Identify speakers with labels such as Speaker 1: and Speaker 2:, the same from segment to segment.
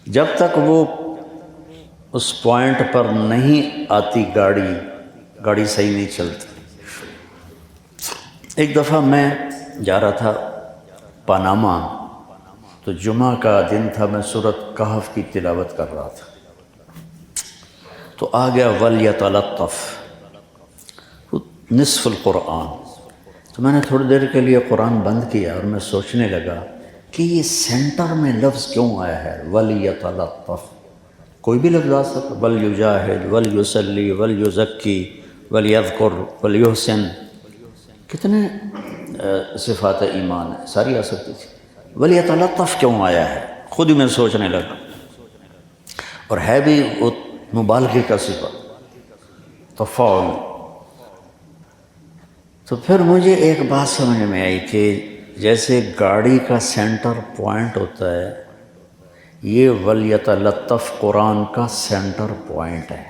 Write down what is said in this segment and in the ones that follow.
Speaker 1: جب تک وہ اس پوائنٹ پر نہیں آتی گاڑی صحیح نہیں چلتی۔ ایک دفعہ میں جا رہا تھا پاناما، تو جمعہ کا دن تھا، میں سورۃ کہف کی تلاوت کر رہا تھا، تو آ گیا وَلْيَتَلَطَّفْ نصف القرآن۔ تو میں نے تھوڑی دیر کے لیے قرآن بند کیا اور میں سوچنے لگا کہ یہ سینٹر میں لفظ کیوں آیا ہے وَلْيَتَلَطَّفْ؟ کوئی بھی لفظ آ سکتا، وَلْيُجَاهِدْ وَلْيُصَلِّ وَلْيُزَكِّي وَلْيَذْكُرْ وَلْيُحْسِنْ، کتنے صفات ایمان ہیں، ساری آ سکتی تھی۔ وَلْيَتَلَطَّفْ کیوں آیا ہے، خود ہی میں سوچنے لگا، اور ہے بھی وہ مبالغے کا صفت، تفاعل۔ تو پھر مجھے ایک بات سمجھ میں آئی کہ جیسے گاڑی کا سینٹر پوائنٹ ہوتا ہے، یہ وَلْيَتَلَطَّفْ قرآن کا سینٹر پوائنٹ ہے،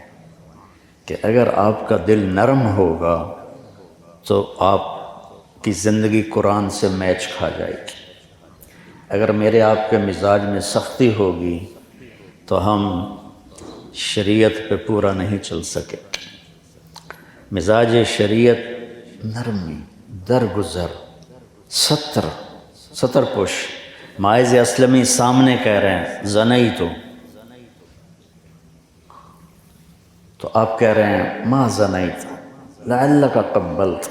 Speaker 1: کہ اگر آپ کا دل نرم ہوگا تو آپ کی زندگی قرآن سے میچ کھا جائے گی۔ اگر میرے آپ کے مزاج میں سختی ہوگی تو ہم شریعت پہ پورا نہیں چل سکے۔ مزاج شریعت نرمی، درگزر، ستر پوش۔ ماعز اسلمی سامنے کہہ رہے ہیں زنئی تو آپ کہہ رہے ہیں ما زنیت لعلک قبلت،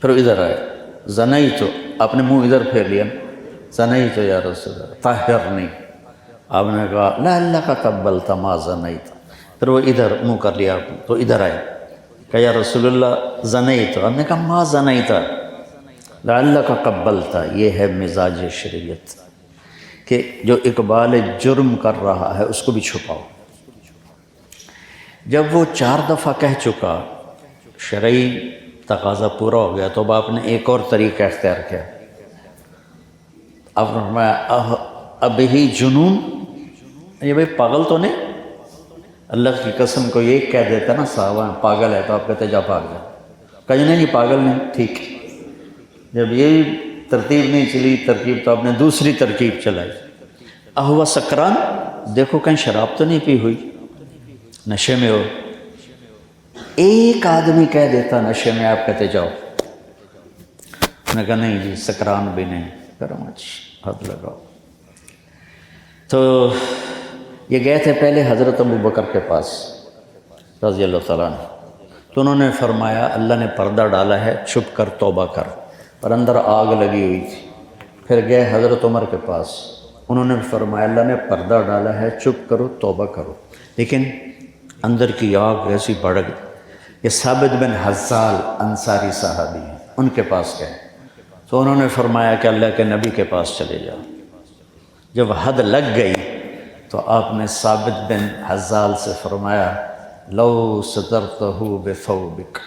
Speaker 1: پھر ادھر آئے زنیت، آپ نے منہ ادھر پھیر لیا، زنیت یا رسول اللہ طہرنی، آپ نے کہا لعلک قبلت ما زنیت، پھر وہ ادھر منہ کر لیا آپ نے، تو ادھر آئے کہ یا رسول اللہ زنیت، آپ نے کہا ما زنیت لعلک قبلت۔ یہ ہے مزاج شریعت کہ جو اقبال جرم کر رہا ہے اس کو بھی چھپاؤ۔ جب وہ 4 دفعہ کہہ چکا، شرعی تقاضا پورا ہو گیا، تو اب آپ نے ایک اور طریقہ اختیار کیا، آپ نے فرمایا اب ہی جنون، یہ بھائی پاگل تو نہیں؟ اللہ کی قسم کو یہ کہہ دیتا نا صحابہ پاگل ہے، تو آپ کہتے جا پاگل ہے، کہیں نہیں یہ پاگل نہیں، ٹھیک۔ جب یہ ترتیب نہیں چلی ترکیب، تو آپ نے دوسری ترکیب چلائی، اہو سکران، دیکھو کہیں شراب تو نہیں پی ہوئی، نشے میں ہو۔ ایک آدمی کہہ دیتا نشے میں، آپ کہتے جاؤ، میں نے کہا نہیں جی سکران بھی نہیں، کرم اچھی حد لگاؤ۔ تو یہ گئے تھے پہلے حضرت ابوبکر کے پاس رضی اللہ تعالیٰ عنہ، تو انہوں نے فرمایا اللہ نے پردہ ڈالا ہے، چھپ کر توبہ کر، پر اندر آگ لگی ہوئی تھی۔ پھر گئے حضرت عمر کے پاس، انہوں نے فرمایا اللہ نے پردہ ڈالا ہے، چپ کرو توبہ کرو، لیکن اندر کی آگ ایسی بڑھ گئی۔ یہ ثابت بن حزال انصاری صحابی ہیں، ان کے پاس گئے، تو انہوں نے فرمایا کہ اللہ کے نبی کے پاس چلے جاؤ۔ جب حد لگ گئی تو آپ نے ثابت بن حزال سے فرمایا لو سترتہ بثوبک،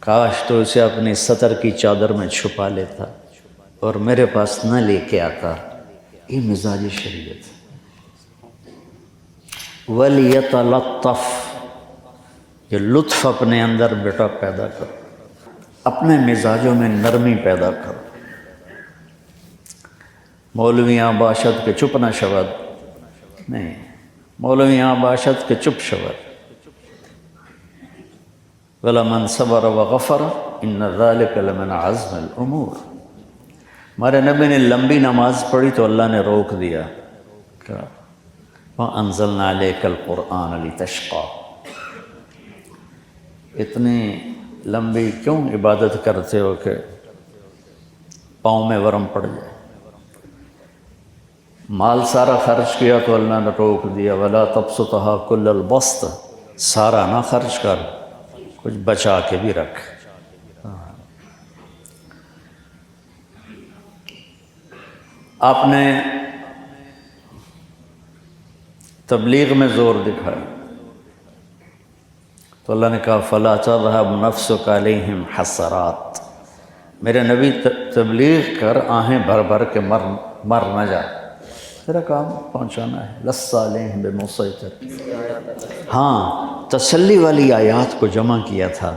Speaker 1: کاش تو اسے اپنی سطر کی چادر میں چھپا لیتا اور میرے پاس نہ لے کے آتا۔ یہ مزاج شریعت۔ وَلْيَتَلَطَّفْ، یہ لطف اپنے اندر بیٹا پیدا کرو، اپنے مزاجوں میں نرمی پیدا کرو۔ مولویاں باشد کے چپ نہ شود، نہیں، مولویاں باشد کے چپ شود۔ وَلَمَنْ صَبَرَ وَغَفَرَ إِنَّ ذَلِكَ لَمِنْ عَزْمِ الْأُمُورِ۔ ہمارے نبی نے لمبی نماز پڑھی تو اللہ نے روک دیا، کہا وَأَنزَلْنَا عَلَيْكَ الْقُرْآنَ لِتَشْقَى، اتنی لمبی کیوں عبادت کرتے ہو کہ پاؤں میں ورم پڑ جائے؟ مال سارا خرچ کیا تو اللہ نے روک دیا وَلَا تَبْسُطْهَا كُلَّ الْبَسْطِ، سارا نہ خرچ کر، کچھ بچا کے بھی رکھ۔ آپ نے تبلیغ میں زور دکھایا تو اللہ نے کہا فَلَا تَذْهَبْ نَفْسُكَ عَلَيْهِمْ حَسَرَاتٍ، میرے نبی تبلیغ کر آہیں بھر بھر کے مر نہ جا، تیرا کام پہنچانا ہے، لَسَّ عَلَيْهِمْ بِمُصَيْطِرٍ۔ ہاں تسلی والی آیات کو جمع کیا تھا،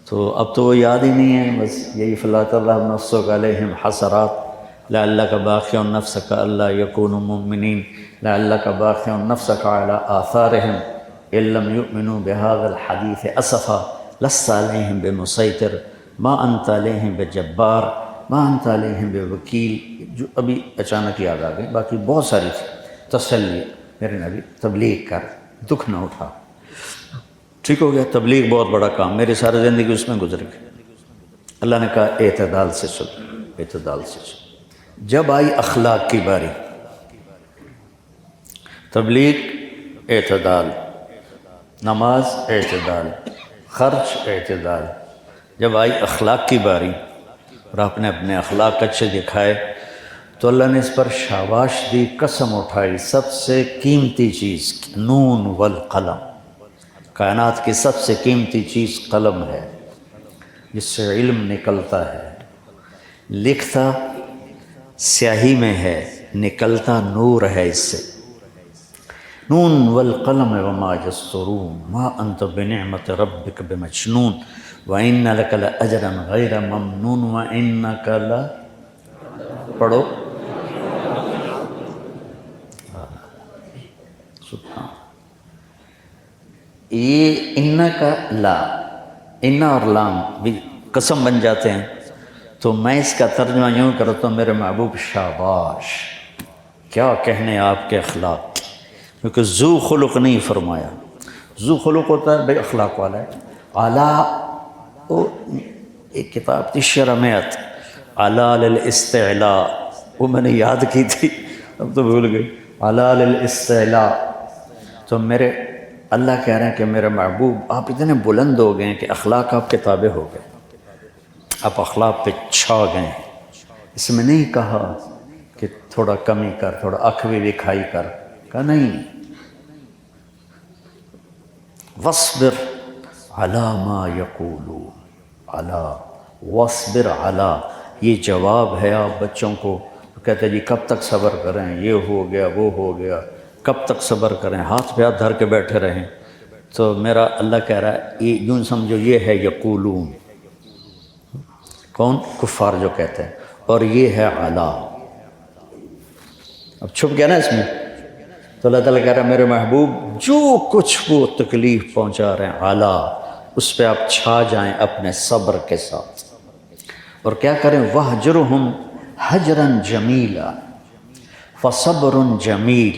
Speaker 1: تو اب تو وہ یاد ہی نہیں ہے، بس یہی فَلَا تَذْهَبْ نَفْسُكَ عَلَيْهِمْ حَسَرَاتٍ، لعلک باخع نفسک الا یکونوا مؤمنین لعلک باخع نفسک علی آثارہم ان لم یؤمنوا بہذا الحدیث اسفا لست علیہم بمسیطر ما انت علیہم بجبار ما انت علیہم بوکیل، جو ابھی اچانک یاد آ گئی، باقی بہت ساری تھی۔ تسلی، میرے نبی تبلیغ کر، دکھ نہ اٹھا، ٹھیک ہو گیا۔ تبلیغ بہت بڑا کام، میری ساری زندگی اس میں گزر گئی۔ اللہ نے کہا اعتدال سے چلو، اعتدال سے چلو۔ جب آئی اخلاق کی باری، تبلیغ اعتدال، نماز اعتدال، خرچ اعتدال۔ جب آئی اخلاق کی باری اور آپ نے اپنے اخلاق اچھے دکھائے تو اللہ نے اس پر شاباش دی، قسم اٹھائی۔ سب سے قیمتی چیز نون والقلم، کائنات کی سب سے قیمتی چیز قلم ہے، جس سے علم نکلتا ہے۔ لکھتا سیاہی میں ہے، نکلتا نور ہے اس سے۔ نون والقلم وما یسطرون ما انت بنعمت ربک بمجنون وان لک لاجرا غیر ممنون وانک ل پڑھو سبحان۔ یہ ان کا لا، ان اور لام بھی قسم بن جاتے ہیں، تو میں اس کا ترجمہ یوں کرتا ہوں، میرے محبوب شاباش، کیا کہنے آپ کے اخلاق، کیونکہ ذو خلق نہیں فرمایا۔ ذو خلق ہوتا ہے بے اخلاق والا ہے۔ اعلیٰ، ایک کتاب تھی شرمیت، اعلیٰ للاستعلاء، وہ میں نے یاد کی تھی، اب تو بھول گئی۔ اعلیٰ للاستعلاء، تو میرے اللہ کہہ رہے ہیں کہ میرے محبوب آپ اتنے بلند ہو گئے ہیں کہ اخلاق آپ کے تابع ہو گئے، آپ اخلاق پہ چھا گئے ہیں۔ اس میں نہیں کہا کہ تھوڑا کمی کر، تھوڑا اکھوی دکھائی کر، کہا نہیں، وَاصْبِرْ عَلَىٰ مَا يَقُولُونَ، عَلَىٰ وَاصْبِرْ عَلَىٰ، یہ جواب ہے آپ بچوں کو۔ کہتے ہیں جی کب تک صبر کریں، یہ ہو گیا وہ ہو گیا، کب تک صبر کریں، ہاتھ پہ ہاتھ دھر کے بیٹھے رہیں۔ تو میرا اللہ کہہ رہا ہے یہ یوں سمجھو، یہ ہے یقولون، کون؟ کفار جو کہتے ہیں، اور یہ ہے عَلَىٰ۔ اب چھپ گیا نا اس میں، تو اللہ تعالیٰ کہہ رہا ہے میرے محبوب جو کچھ وہ تکلیف پہنچا رہے ہیں عَلَىٰ، اس پہ آپ چھا جائیں اپنے صبر کے ساتھ، اور کیا کریں؟ وَاهْجُرْهُمْ حَجْرًا جَمِيلًا فَصَبْرٌ جَمِيلٌ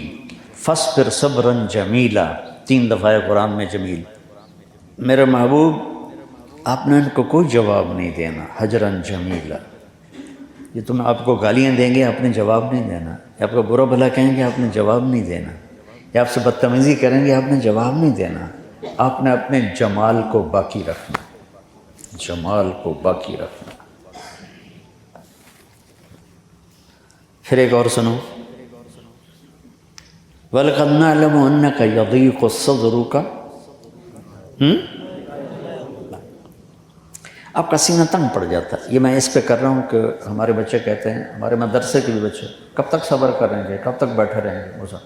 Speaker 1: فَاصْبِرْ صَبْرًا جَمِيلًا، 3 دفعہ قرآن میں جمیل۔ میرے محبوب آپ نے ان کو کوئی جواب نہیں دینا، حجراً جمیلا، یہ تم آپ کو گالیاں دیں گے آپ نے جواب نہیں دینا، یا آپ کو برا بھلا کہیں گے آپ نے جواب نہیں دینا، یا آپ سے بدتمیزی کریں گے آپ نے جواب نہیں دینا، آپ نے اپنے جمال کو باقی رکھنا، جمال کو باقی رکھنا۔ پھر ایک اور سنو، وَلَقَدْ نَعْلَمُ أَنَّكَ يَضِيقُ صَدْرُكَ، آپ کا سینہ تنگ پڑ جاتا ہے۔ یہ میں اس پہ کر رہا ہوں کہ ہمارے بچے کہتے ہیں، ہمارے مدرسے کے بھی بچے، کب تک صبر کریں گے، کب تک بیٹھے رہیں گے؟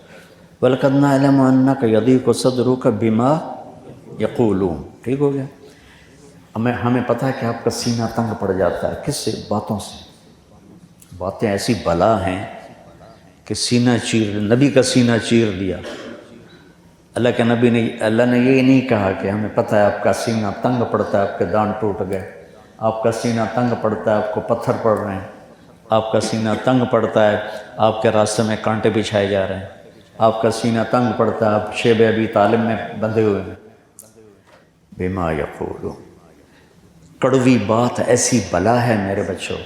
Speaker 1: وَلَقَدْ نَعْلَمُ أَنَّكَ يَضِيقُ صَدْرُكَ بِمَا يَقُولُونَ، ٹھیک ہو گیا؟ ہمیں پتہ ہے کہ آپ کا سینہ تنگ پڑ جاتا ہے، کس سے؟ باتوں سے۔ باتیں ایسی بلا ہیں کہ سینہ چیر، نبی کا سینہ چیر دیا۔ اللہ کے نبی نے، اللہ نے یہ نہیں کہا کہ ہمیں پتہ ہے آپ کا سینہ تنگ پڑتا ہے، آپ کے دان ٹوٹ گئے، آپ کا سینہ تنگ پڑتا ہے، آپ کو پتھر پڑ رہے ہیں، آپ کا سینہ تنگ پڑتا ہے، آپ کے راستے میں کانٹے بچھائے جا رہے ہیں، آپ کا سینہ تنگ پڑتا ہے، آپ شیب ابی طالب میں بندھے ہوئے ہیں۔ بما یقولون، کڑوی بات ایسی بلا ہے میرے بچوں،